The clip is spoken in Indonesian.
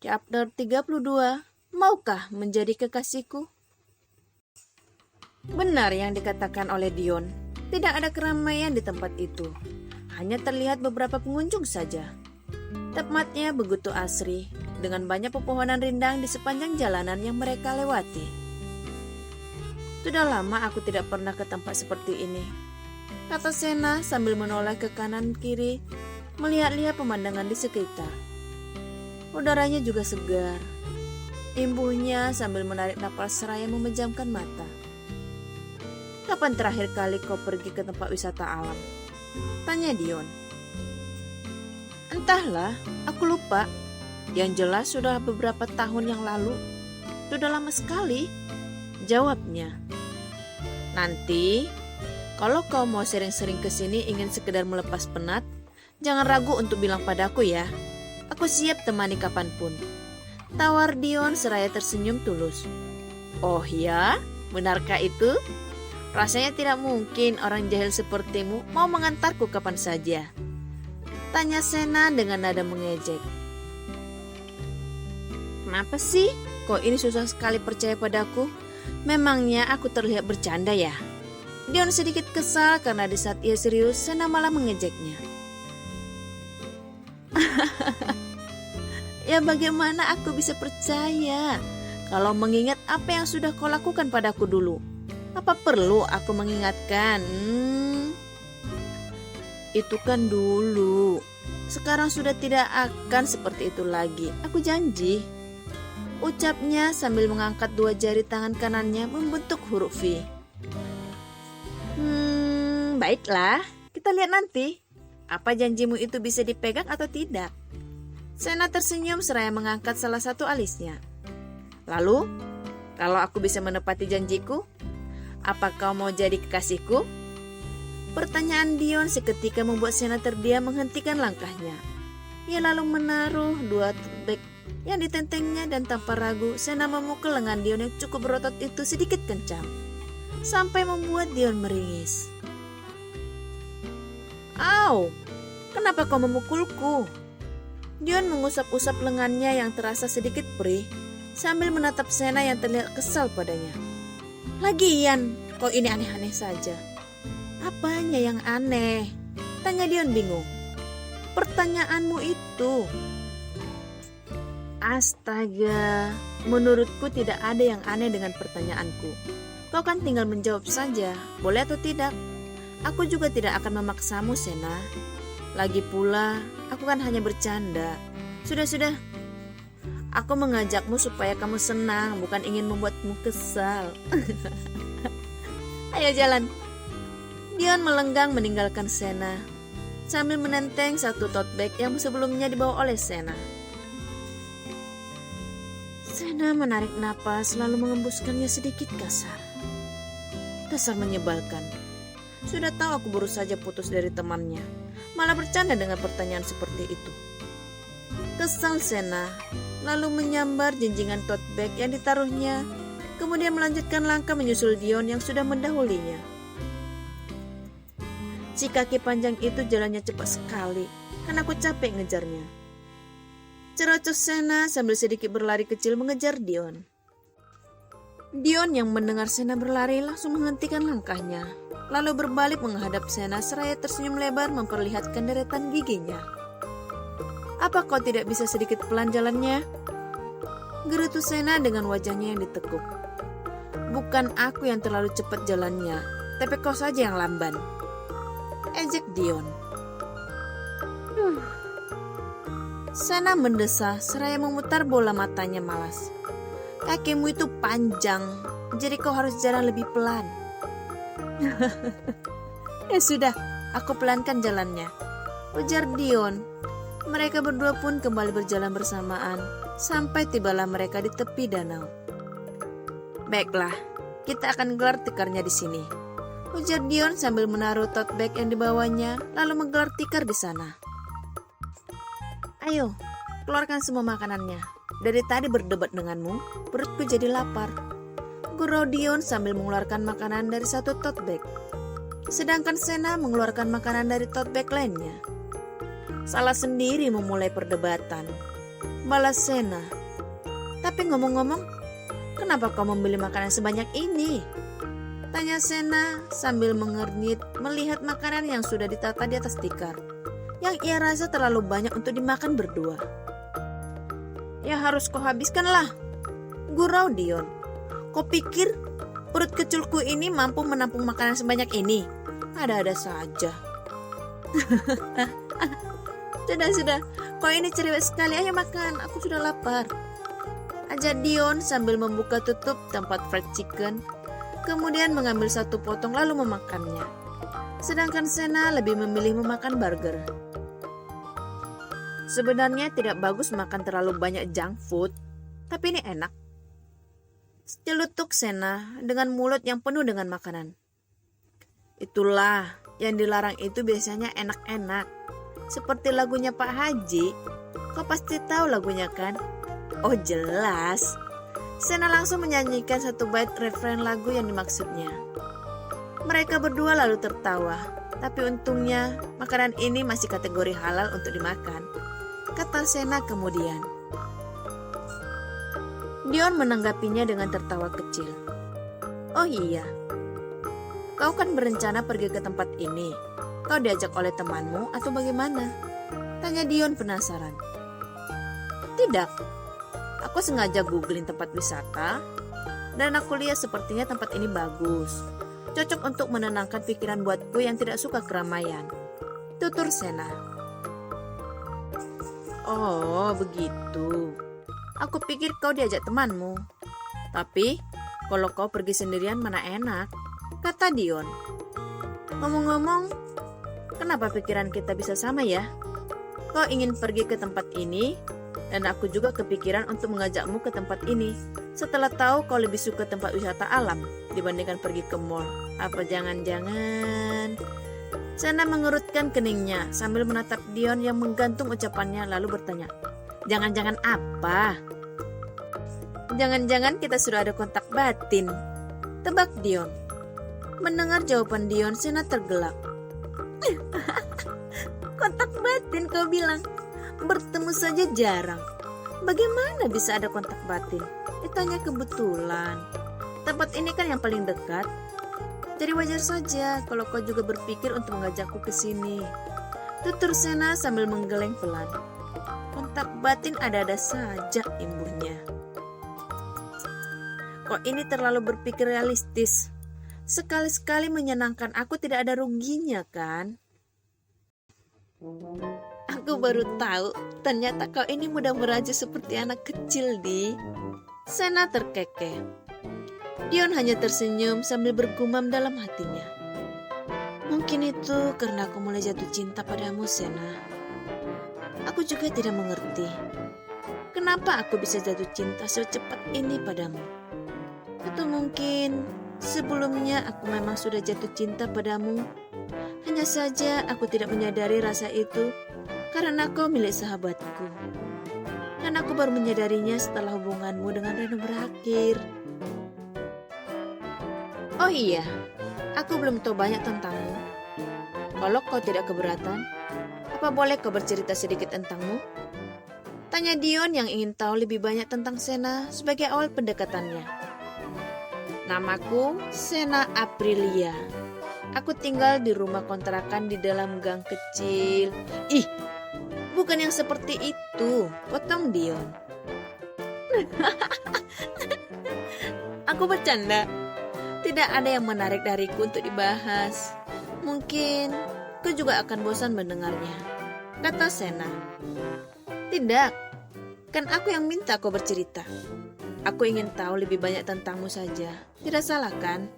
Chapter 32. Maukah menjadi kekasihku? Benar yang dikatakan oleh Dion. Tidak ada keramaian di tempat itu. Hanya terlihat beberapa pengunjung saja. Tempatnya begitu asri, dengan banyak pepohonan rindang di sepanjang jalanan yang mereka lewati. Sudah lama aku tidak pernah ke tempat seperti ini, kata Sena sambil menoleh ke kanan kiri, melihat-lihat pemandangan di sekitar. Udaranya juga segar. Imbuhnya sambil menarik napas seraya memejamkan mata. Kapan terakhir kali kau pergi ke tempat wisata alam? Tanya Dion. Entahlah, aku lupa. Yang jelas sudah beberapa tahun yang lalu. Sudah lama sekali, jawabnya. Nanti, kalau kau mau sering-sering ke sini ingin sekedar melepas penat, jangan ragu untuk bilang padaku ya. Aku siap temani kapanpun. Tawar Dion seraya tersenyum tulus. Oh ya, benarkah itu? Rasanya tidak mungkin orang jahil sepertimu mau mengantarku kapan saja. Tanya Sena dengan nada mengejek. Kenapa sih? Kok ini susah sekali percaya padaku? Memangnya aku terlihat bercanda ya? Dion sedikit kesal karena di saat ia serius, Sena malah mengejeknya. Ya bagaimana aku bisa percaya kalau mengingat apa yang sudah kau lakukan padaku dulu? Apa perlu aku mengingatkan? Itu kan dulu. Sekarang sudah tidak akan seperti itu lagi. Aku janji. Ucapnya sambil mengangkat dua jari tangan kanannya membentuk huruf V. Baiklah. Kita lihat nanti. Apa janjimu itu bisa dipegang atau tidak? Sena tersenyum seraya mengangkat salah satu alisnya. Lalu, kalau aku bisa menepati janjiku, apa kau mau jadi kekasihku? Pertanyaan Dion seketika membuat Sena terdiam menghentikan langkahnya. Ia lalu menaruh dua tote bag yang ditentengnya dan tanpa ragu Sena memukul lengan Dion yang cukup berotot itu sedikit kencang, sampai membuat Dion meringis. Au, kenapa kau memukulku? Dion mengusap-usap lengannya yang terasa sedikit perih sambil menatap Sena yang terlihat kesal padanya. Lagian, kau ini aneh-aneh saja. Apanya yang aneh? Tanya Dion bingung. Pertanyaanmu itu. Astaga, menurutku tidak ada yang aneh dengan pertanyaanku. Kau kan tinggal menjawab saja, boleh atau tidak. Aku juga tidak akan memaksamu, Sena. Lagi pula, aku kan hanya bercanda. Sudah. Aku mengajakmu supaya kamu senang, bukan ingin membuatmu kesal. Ayo jalan. Dion melenggang meninggalkan Sena, sambil menenteng satu tote bag yang sebelumnya dibawa oleh Sena. Sena menarik napas lalu mengembuskannya sedikit kasar. Dasar menyebalkan. Sudah tahu aku baru saja putus dari temannya, malah bercanda dengan pertanyaan seperti itu. Kesal Sena, lalu menyambar jenjingan tote bag yang ditaruhnya, kemudian melanjutkan langkah menyusul Dion yang sudah mendahulinya. Si kaki panjang itu jalannya cepat sekali, kan aku capek ngejarnya. Cerocos Sena sambil sedikit berlari kecil mengejar Dion. Dion yang mendengar Sena berlari langsung menghentikan langkahnya, lalu berbalik menghadap Sena seraya tersenyum lebar memperlihatkan deretan giginya. Apa kau tidak bisa sedikit pelan jalannya? Gerutu Sena dengan wajahnya yang ditekuk. Bukan aku yang terlalu cepat jalannya, tapi kau saja yang lamban. Ejek Dion. Sena mendesah seraya memutar bola matanya malas. Kakimu itu panjang, jadi kau harus jalan lebih pelan. Ya sudah, aku pelankan jalannya, ujar Dion. Mereka berdua pun kembali berjalan bersamaan sampai tibalah mereka di tepi danau. Baiklah, kita akan gelar tikarnya di sini, ujar Dion sambil menaruh tote bag yang dibawanya lalu menggelar tikar di sana. Ayo, keluarkan semua makanannya. Dari tadi berdebat denganmu, perutku jadi lapar. Gurau Dion sambil mengeluarkan makanan dari satu tote bag. Sedangkan Sena mengeluarkan makanan dari tote bag lainnya. Salah sendiri memulai perdebatan, balas Sena. Tapi ngomong-ngomong, kenapa kau membeli makanan sebanyak ini? Tanya Sena sambil mengernyit melihat makanan yang sudah ditata di atas tikar, yang ia rasa terlalu banyak untuk dimakan berdua. Ya harus kau habiskan lah, gurau Dion. Kau pikir perut kecilku ini mampu menampung makanan sebanyak ini? Ada-ada saja. Sudah, kau ini cerewet sekali, ayo makan, aku sudah lapar. Ajak Dion sambil membuka tutup tempat fried chicken, kemudian mengambil satu potong lalu memakannya. Sedangkan Sena lebih memilih memakan burger. Sebenarnya tidak bagus makan terlalu banyak junk food, tapi ini enak. Celutuk Sena dengan mulut yang penuh dengan makanan. Itulah, yang dilarang itu biasanya enak-enak. Seperti lagunya Pak Haji. Kau pasti tahu lagunya kan? Oh jelas. Sena langsung menyanyikan satu bait referen lagu yang dimaksudnya. Mereka berdua lalu tertawa. Tapi untungnya makanan ini masih kategori halal untuk dimakan, kata Sena kemudian. Dion menanggapinya dengan tertawa kecil. Oh iya, kau kan berencana pergi ke tempat ini. Kau diajak oleh temanmu atau bagaimana? Tanya Dion penasaran. Tidak, aku sengaja googling tempat wisata dan aku lihat sepertinya tempat ini bagus. Cocok untuk menenangkan pikiran buatku yang tidak suka keramaian, tutur Sena. Oh begitu. Aku pikir kau diajak temanmu. Tapi kalau kau pergi sendirian mana enak, kata Dion. Ngomong-ngomong, kenapa pikiran kita bisa sama ya? Kau ingin pergi ke tempat ini, dan aku juga kepikiran untuk mengajakmu ke tempat ini. Setelah tahu kau lebih suka tempat wisata alam dibandingkan pergi ke mall. Apa jangan-jangan? Sena mengerutkan keningnya sambil menatap Dion yang menggantung ucapannya lalu bertanya, jangan-jangan apa? Jangan-jangan kita sudah ada kontak batin, tebak Dion. Mendengar jawaban Dion, Sena tergelak. Kontak batin kau bilang? Bertemu saja jarang. Bagaimana bisa ada kontak batin? Ditanya kebetulan. Tempat ini kan yang paling dekat. Jadi wajar saja kalau kau juga berpikir untuk mengajakku ke sini, tutur Sena sambil menggeleng pelan. Kontak batin ada-ada saja imbuhnya. Kok ini terlalu berpikir realistis. Sekali-sekali menyenangkan aku tidak ada ruginya kan? Aku baru tahu, ternyata kau ini mudah merajuk seperti anak kecil, Di. Sena terkekeh. Dion hanya tersenyum sambil bergumam dalam hatinya. Mungkin itu karena aku mulai jatuh cinta padamu, Sena. Aku juga tidak mengerti. Kenapa aku bisa jatuh cinta secepat ini padamu? Atau mungkin sebelumnya aku memang sudah jatuh cinta padamu. Hanya saja aku tidak menyadari rasa itu karena kau milik sahabatku. Dan aku baru menyadarinya setelah hubunganmu dengan Reno berakhir. Oh iya, aku belum tahu banyak tentangmu. Kalau kau tidak keberatan, apa boleh kau bercerita sedikit tentangmu? Tanya Dion yang ingin tahu lebih banyak tentang Sena sebagai awal pendekatannya. Namaku Sena Aprilia. Aku tinggal di rumah kontrakan di dalam gang kecil. Ih, bukan yang seperti itu, potong Dion. Aku bercanda. Tidak ada yang menarik dariku untuk dibahas. Mungkin kau juga akan bosan mendengarnya, kata Sena. Tidak, kan aku yang minta kau bercerita. Aku ingin tahu lebih banyak tentangmu saja. Tidak salah kan?